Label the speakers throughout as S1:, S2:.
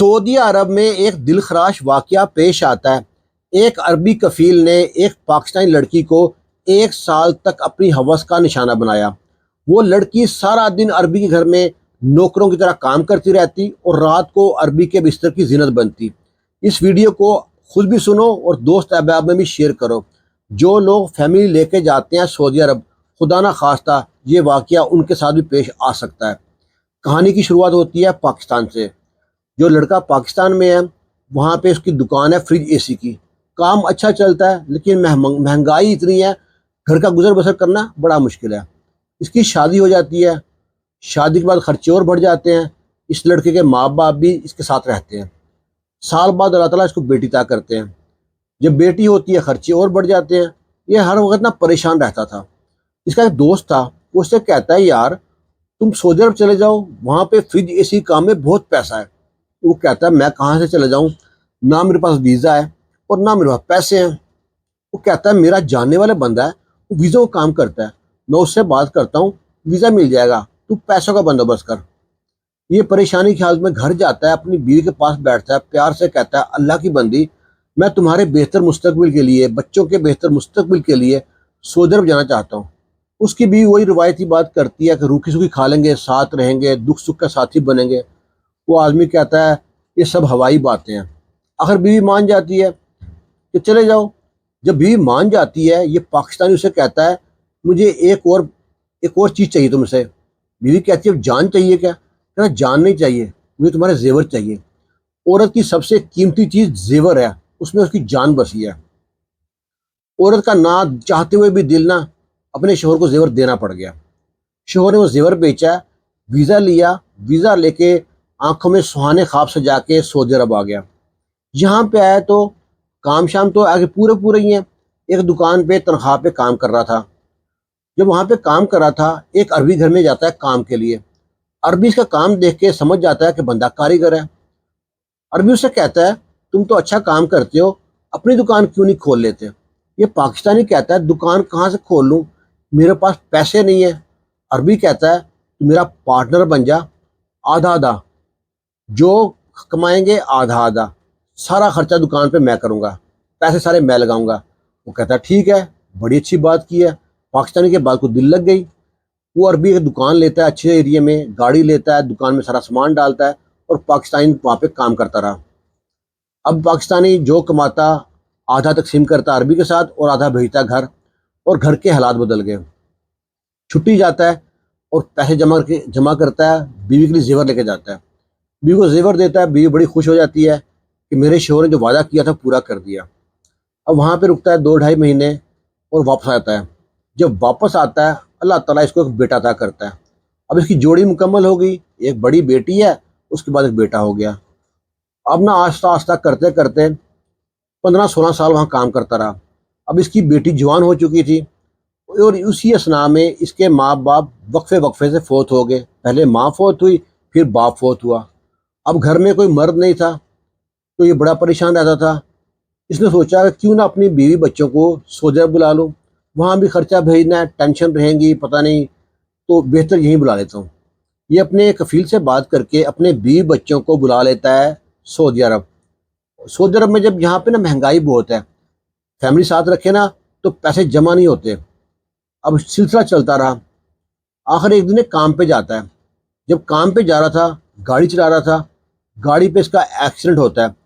S1: سعودی عرب میں ایک دل خراش واقعہ پیش آتا ہے۔ ایک عربی کفیل نے ایک پاکستانی لڑکی کو 1 سال تک اپنی ہوس کا نشانہ بنایا۔ وہ لڑکی سارا دن عربی کے گھر میں نوکروں کی طرح کام کرتی رہتی اور رات کو عربی کے بستر کی زینت بنتی۔ اس ویڈیو کو خود بھی سنو اور دوست احباب میں بھی شیئر کرو۔ جو لوگ فیملی لے کے جاتے ہیں سعودی عرب، خدا نہ خواستہ یہ واقعہ ان کے ساتھ بھی پیش آ سکتا ہے۔ کہانی کی شروعات ہوتی ہے پاکستان سے۔ جو لڑکا پاکستان میں ہے وہاں پہ اس کی دکان ہے فریج اے سی کی۔ کام اچھا چلتا ہے لیکن مہنگائی اتنی ہے، گھر کا گزر بسر کرنا بڑا مشکل ہے۔ اس کی شادی ہو جاتی ہے، شادی کے بعد خرچے اور بڑھ جاتے ہیں۔ اس لڑکے کے ماں باپ بھی اس کے ساتھ رہتے ہیں۔ سال بعد اللہ تعالیٰ اس کو بیٹی عطا کرتے ہیں۔ جب بیٹی ہوتی ہے خرچے اور بڑھ جاتے ہیں۔ یہ ہر وقت پریشان رہتا تھا۔ اس کا ایک دوست تھا، وہ اس سے کہتا ہے یار تم سعودی عرب چلے جاؤ، وہاں پہ فریج اے سی کام میں بہت پیسہ ہے۔ وہ کہتا ہے میں کہاں سے چلے جاؤں، نہ میرے پاس ویزا ہے اور نہ میرے پاس پیسے ہیں۔ وہ کہتا ہے میرا جاننے والا بندہ ہے، وہ ویزا کا کام کرتا ہے، میں اس سے بات کرتا ہوں، ویزا مل جائے گا، تو پیسوں کا بندوبست کر۔ یہ پریشانی کی حالت میں گھر جاتا ہے، اپنی بیوی کے پاس بیٹھتا ہے، پیار سے کہتا ہے اللہ کی بندی میں تمہارے بہتر مستقبل کے لیے، بچوں کے بہتر مستقبل کے لیے سعودی عرب جانا چاہتا ہوں۔ اس کی بیوی وہی روایتی بات کرتی ہے کہ روکھی سوکھی کھا لیں گے، ساتھ رہیں گے، دکھ سکھ کا ساتھی بنیں گے۔ وہ آدمی کہتا ہے یہ سب ہوائی باتیں ہیں۔ آخر بیوی مان جاتی ہے کہ چلے جاؤ۔ جب بیوی مان جاتی ہے، یہ پاکستانی اسے کہتا ہے مجھے ایک اور چیز چاہیے تم سے۔ بیوی کہتی ہے جان چاہیے کیا؟ کہنا جان نہیں چاہیے، مجھے تمہارے زیور چاہیے۔ عورت کی سب سے قیمتی چیز زیور ہے، اس میں اس کی جان بسی ہے۔ عورت کا نہ چاہتے ہوئے بھی دل نہ اپنے شوہر کو زیور دینا پڑ گیا۔ شوہر نے وہ زیور بیچا، ویزا لیا، ویزا لے کے آنکھوں میں سہانے خواب سجا کے سعودی عرب آ گیا۔ یہاں پہ آیا تو کام شام تو آگے پورے ہی ہیں۔ ایک دکان پہ تنخواہ پہ کام کر رہا تھا۔ جب وہاں پہ کام کر رہا تھا، ایک عربی گھر میں جاتا ہے کام کے لیے۔ عربی اس کا کام دیکھ کے سمجھ جاتا ہے کہ بندہ کاریگر ہے۔ عربی اسے کہتا ہے تم تو اچھا کام کرتے ہو، اپنی دکان کیوں نہیں کھول لیتے؟ یہ پاکستانی کہتا ہے دکان کہاں سے کھول لوں، میرے پاس پیسے نہیں ہیں۔ عربی کہتا ہے تو میرا پارٹنر بن جا، آدھا آدھا جو کمائیں گے آدھا آدھا، سارا خرچہ دکان پہ میں کروں گا، پیسے سارے میں لگاؤں گا۔ وہ کہتا ہے ٹھیک ہے، بڑی اچھی بات کی ہے۔ پاکستانی کے بات کو دل لگ گئی۔ وہ عربی ایک دکان لیتا ہے اچھے ایریے میں، گاڑی لیتا ہے، دکان میں سارا سامان ڈالتا ہے اور پاکستانی وہاں پہ کام کرتا رہا۔ اب پاکستانی جو کماتا آدھا تقسیم کرتا عربی کے ساتھ اور آدھا بھیجتا گھر، اور گھر کے حالات بدل گئے۔ چھٹی جاتا ہے اور پیسے جمع کرتا ہے، بیوی کے لیے زیور لے کے جاتا ہے۔ بیوی کو زیور دیتا ہے، بیوی بڑی خوش ہو جاتی ہے کہ میرے شوہر نے جو وعدہ کیا تھا پورا کر دیا۔ اب وہاں پہ رکتا ہے 2-2.5 مہینے اور واپس آتا ہے۔ جب واپس آتا ہے اللہ تعالیٰ اس کو ایک بیٹا عطا کرتا ہے۔ اب اس کی جوڑی مکمل ہو گئی، ایک بڑی بیٹی ہے، اس کے بعد ایک بیٹا ہو گیا۔ اب آہستہ آہستہ کرتے کرتے 15-16 سال وہاں کام کرتا رہا۔ اب اس کی بیٹی جوان ہو چکی تھی اور اسی اثناء میں اس کے ماں باپ وقفے سے فوت ہو گئے۔ پہلے ماں فوت ہوئی، پھر باپ فوت ہوا۔ اب گھر میں کوئی مرد نہیں تھا تو یہ بڑا پریشان رہتا تھا۔ اس نے سوچا کہ کیوں نہ اپنی بیوی بچوں کو سعودی عرب بلا لوں، وہاں بھی خرچہ بھیجنا ہے، ٹینشن رہیں گی پتہ نہیں، تو بہتر یہیں بلا لیتا ہوں۔ یہ اپنے کفیل سے بات کر کے اپنے بیوی بچوں کو بلا لیتا ہے سعودی عرب۔ سعودی عرب میں جب یہاں پہ مہنگائی بہت ہے، فیملی ساتھ رکھے نا تو پیسے جمع نہیں ہوتے۔ اب سلسلہ چلتا رہا۔ آخر ایک دن کام پہ جاتا ہے۔ جب کام پہ جا رہا تھا، گاڑی چلا رہا تھا، گاڑی پہ اس کا ایکسیڈنٹ ہوتا ہے۔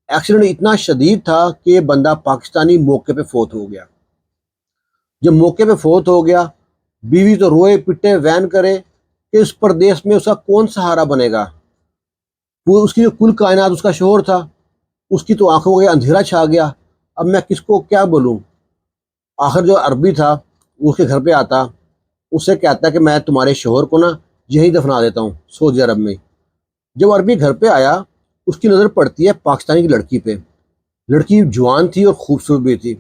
S1: ایکسیڈنٹ اتنا شدید تھا کہ یہ بندہ پاکستانی موقع پہ فوت ہو گیا۔ جب موقع پہ فوت ہو گیا، بیوی تو روئے پٹے وین کرے کہ اس پردیس میں اس کا کون سہارا بنے گا۔ وہ اس کی جو کل کائنات اس کا شوہر تھا، اس کی تو آنکھوں کا اندھیرا چھا گیا۔ اب میں کس کو کیا بولوں؟ آخر جو عربی تھا وہ اس کے گھر پہ آتا، اس سے کہتا کہ میں تمہارے شوہر کو نا یہی دفنا دیتا ہوں سعودی عرب میں۔ جب عربی گھر پہ آیا، اس کی نظر پڑتی ہے پاکستانی کی لڑکی پہ۔ لڑکی جوان تھی اور خوبصورت بھی تھی۔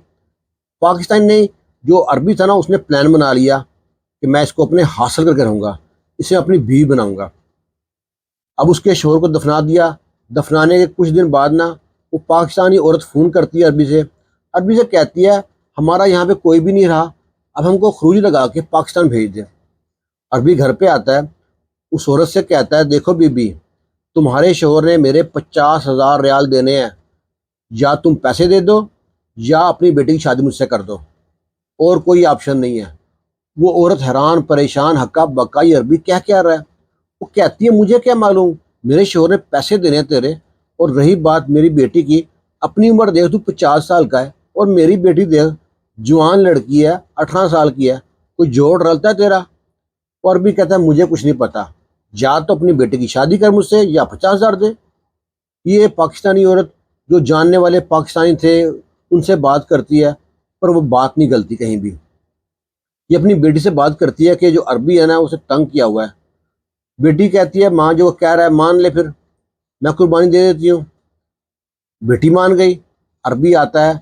S1: پاکستانی نے جو عربی تھا نا، اس نے پلان بنا لیا کہ میں اس کو اپنے حاصل کر کے رہوں گا، اسے اپنی بیوی بناؤں گا۔ اب اس کے شوہر کو دفنا دیا۔ دفنانے کے کچھ دن بعد نا وہ پاکستانی عورت فون کرتی ہے عربی سے کہتی ہے ہمارا یہاں پہ کوئی بھی نہیں رہا، اب ہم کو خروج لگا کے پاکستان بھیج دے۔ عربی گھر پہ آتا ہے، اس عورت سے کہتا ہے دیکھو بی بی، تمہارے شوہر نے میرے 50,000 ریال دینے ہیں، یا تم پیسے دے دو یا اپنی بیٹی کی شادی مجھ سے کر دو، اور کوئی آپشن نہیں ہے۔ وہ عورت حیران پریشان ہکا بکا، یہ عربی کیا رہا ہے؟ وہ کہتی ہے مجھے کیا معلوم، میرے شوہر نے پیسے دینے ہیں تیرے، اور رہی بات میری بیٹی کی، اپنی عمر دیکھ تو 50 سال کا ہے، اور میری بیٹی دیکھ جوان لڑکی ہے، 18 سال کی ہے، کوئی جوڑ رلتا ہے تیرا؟ اور بھی کہتا ہے مجھے کچھ نہیں پتا، یا تو اپنی بیٹی کی شادی کر مجھ سے یا 50,000 دے۔ یہ پاکستانی عورت جو جاننے والے پاکستانی تھے ان سے بات کرتی ہے، پر وہ بات نہیں گلتی کہیں بھی۔ یہ اپنی بیٹی سے بات کرتی ہے کہ جو عربی ہے نا اسے تنگ کیا ہوا ہے۔ بیٹی کہتی ہے ماں جو وہ کہہ رہا ہے مان لے، پھر میں قربانی دے دیتی ہوں۔ بیٹی مان گئی۔ عربی آتا ہے،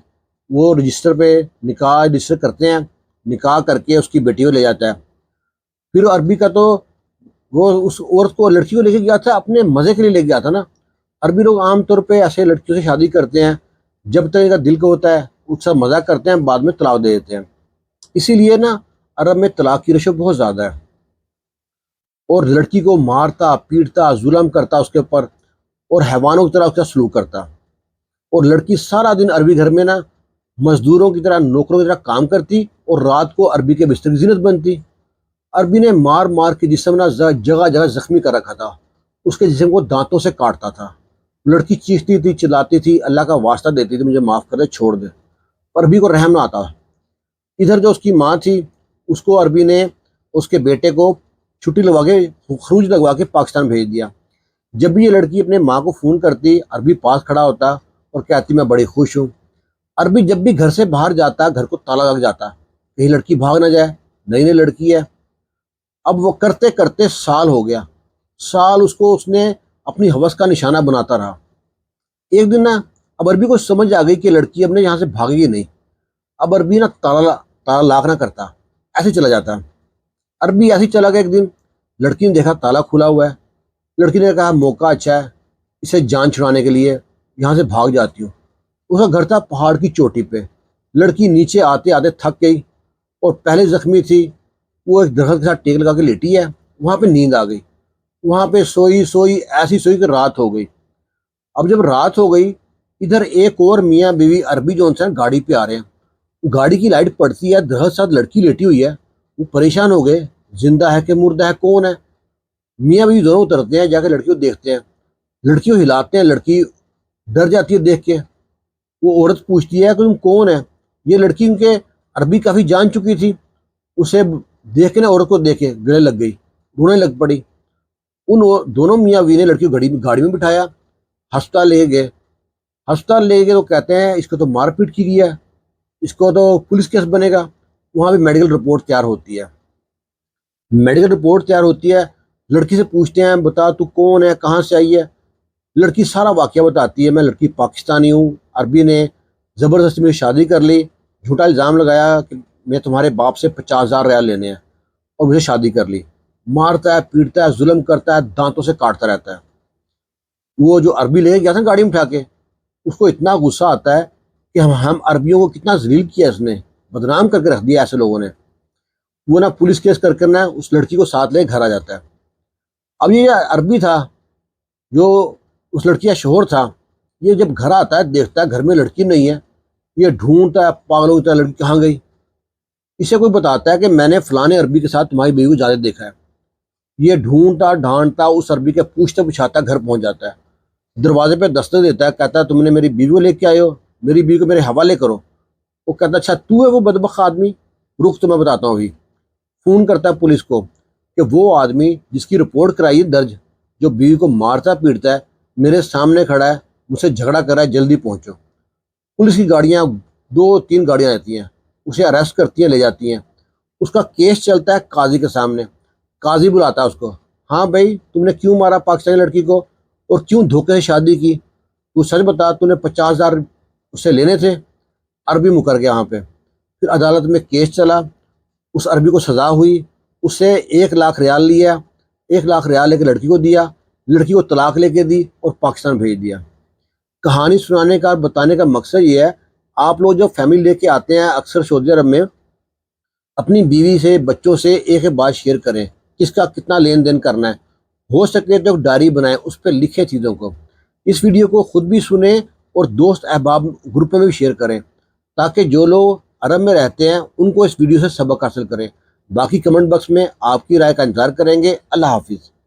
S1: وہ رجسٹر پہ نکاح رجسٹر کرتے ہیں، نکاح کر کے اس کی بیٹی کو لے جاتا ہے۔ پھر عربی کا تو وہ اس عورت کو لڑکی کو لے کے گیا تھا، اپنے مزے کے لیے لے کے گیا تھا نا۔ عربی لوگ عام طور پہ ایسے لڑکیوں سے شادی کرتے ہیں، جب تک ان کا دل کو ہوتا ہے اس کا مزہ کرتے ہیں، بعد میں طلاق دے دیتے ہیں۔ اسی لیے نا عرب میں طلاق کی رشو بہت زیادہ ہے، اور لڑکی کو مارتا پیٹتا ظلم کرتا اس کے اوپر، اور حیوانوں کی طرح اس کا سلوک کرتا۔ اور لڑکی سارا دن عربی گھر میں نا مزدوروں کی طرح نوکروں کی طرح کام کرتی، اور رات کو عربی کے بستر کی زینت بنتی۔ عربی نے مار مار کے جسم نا جگہ جگہ زخمی کر رکھا تھا، اس کے جسم کو دانتوں سے کاٹتا تھا۔ لڑکی چیختی تھی چلاتی تھی، اللہ کا واسطہ دیتی تھی مجھے معاف کر دے، چھوڑ دے، پر عربی کو رحم نہ آتا۔ ادھر جو اس کی ماں تھی اس کو عربی نے اس کے بیٹے کو چھٹی لگوا کے خروج لگوا کے پاکستان بھیج دیا۔ جب بھی یہ لڑکی اپنے ماں کو فون کرتی، عربی پاس کھڑا ہوتا اور کہتی میں بڑی خوش ہوں۔ عربی جب بھی گھر سے باہر جاتا گھر کو تالا لگ جاتا، کہیں لڑکی بھاگ نہ جائے، نئی نئی لڑکی ہے۔ اب وہ کرتے کرتے سال ہو گیا، سال اس نے اپنی حوث کا نشانہ بناتا رہا۔ ایک دن نا اب عربی کو سمجھ آ گئی کہ لڑکی اب نے یہاں سے بھاگے گی نہیں۔ اب عربی نا تالا لاک نہ کرتا، ایسے چلا جاتا۔ عربی ایسے چلا گیا، ایک دن لڑکی نے دیکھا تالا کھلا ہوا ہے۔ لڑکی نے کہا موقع اچھا ہے، اسے جان چھڑانے کے لیے یہاں سے بھاگ جاتی ہوں۔ اس کا گھر تھا پہاڑ کی چوٹی پہ۔ لڑکی نیچے آتے آتے تھک گئی، اور پہلے زخمی تھی، وہ ایک درخت کے ساتھ ٹیک لگا کے لیٹی ہے، وہاں پہ نیند آ گئی۔ وہاں پہ سوئی ایسی سوئی کہ رات ہو گئی۔ اب جب رات ہو گئی، ادھر ایک اور میاں بیوی عربی جو ہیں گاڑی پہ آ رہے ہیں، گاڑی کی لائٹ پڑتی ہے، درخت ساتھ لڑکی لیٹی ہوئی ہے۔ وہ پریشان ہو گئے، زندہ ہے کہ مردہ ہے، کون ہے؟ میاں بیوی دونوں اترتے ہیں، جا کے لڑکی کو دیکھتے ہیں، لڑکی کو ہلاتے ہیں، لڑکی ڈر جاتی ہے دیکھ کے۔ وہ عورت پوچھتی ہے کہ تم کون ہے؟ یہ لڑکی ان کے عربی کافی جان چکی تھی، اسے دیکھ کے نا عورت کو دیکھ کے گلے لگ گئی، رونے لگ پڑی۔ ان دونوں میاں بیوی نے لڑکی کو گاڑی میں بٹھایا، ہسپتال لے گئے۔ ہسپتال لے گئے تو کہتے ہیں اس کو تو مار پیٹ کی گیا، اس کو تو پولیس کیس بنے گا۔ وہاں پہ میڈیکل رپورٹ تیار ہوتی ہے، میڈیکل رپورٹ تیار ہوتی ہے۔ لڑکی سے پوچھتے ہیں بتا تو کون ہے، کہاں سے آئی ہے؟ لڑکی سارا واقعہ بتاتی ہے، میں لڑکی پاکستانی ہوں، عربی نے زبردستی میری شادی کر لی، جھوٹا الزام لگایا کہ میں تمہارے باپ سے 50,000 ریال لینے ہیں، اور مجھے شادی کر لی۔ مارتا ہے پیٹتا ہے ظلم کرتا ہے، دانتوں سے کاٹتا رہتا ہے۔ وہ جو عربی لے گیا تھا گاڑی میں اٹھا کے، اس کو اتنا غصہ آتا ہے کہ ہم عربیوں کو کتنا ذلیل کیا، اس نے بدنام کر کے رکھ دیا ایسے لوگوں نے۔ وہ نا پولیس کیس کر کرنا اس لڑکی کو ساتھ لے گھر آ جاتا ہے۔ اب یہ عربی تھا جو اس لڑکی کا شوہر تھا، یہ جب گھر آتا ہے دیکھتا ہے گھر میں لڑکی نہیں ہے، یہ ڈھونڈتا ہے پاگلوں کی طرح لڑکی کہاں گئی۔ اسے کوئی بتاتا ہے کہ میں نے فلانے عربی کے ساتھ تمہاری بیوی کو زیادہ دیکھا ہے۔ یہ ڈھونڈتا ڈھانڈتا اس عربی کے پوچھتا پچھاتا گھر پہنچ جاتا ہے، دروازے پہ دستک دیتا ہے، کہتا ہے تم نے میری بیوی کو لے کے آئے ہو، میری بیوی کو میرے حوالے کرو۔ وہ کہتا ہے اچھا تو ہے وہ بدبخت آدمی، رخ تو میں بتاتا ہوں ابھی۔ فون کرتا ہے پولیس کو کہ وہ آدمی جس کی رپورٹ کرائی ہے درج، جو بیوی کو مارتا پیٹتا ہے، میرے سامنے کھڑا ہے، مجھ سے جھگڑا کر رہا ہے، جلدی پہنچو۔ پولیس کی گاڑیاں 2-3 گاڑیاں رہتی ہیں، اسے اریسٹ کرتی ہیں، لے جاتی ہیں۔ اس کا کیس چلتا ہے قاضی کے سامنے، قاضی بلاتا ہے اس کو، ہاں بھائی تم نے کیوں مارا پاکستانی لڑکی کو، اور کیوں دھوکے سے شادی کی، تو سچ بتا، تو نے 50,000 اس سے لینے تھے۔ عربی مکر گیا وہاں پہ۔ پھر عدالت میں کیس چلا، اس عربی کو سزا ہوئی، اس سے 1,00,000 ریال لیا، 1,00,000 ریال لے کے لڑکی کو دیا، لڑکی کو طلاق لے کے دی اور پاکستان بھیج دیا۔ کہانی سنانے کا بتانے کا مقصد یہ ہے، آپ لوگ جو فیملی لے کے آتے ہیں اکثر سعودی عرب میں، اپنی بیوی سے بچوں سے ایک بات شیئر کریں، کس کا کتنا لین دین کرنا ہے، ہو سکے تو ایک ڈائری بنائیں، اس پہ لکھیں چیزوں کو۔ اس ویڈیو کو خود بھی سنیں اور دوست احباب گروپ میں بھی شیئر کریں تاکہ جو لوگ عرب میں رہتے ہیں ان کو اس ویڈیو سے سبق حاصل کریں۔ باقی کمنٹ باکس میں آپ کی رائے کا انتظار کریں گے۔ اللہ حافظ۔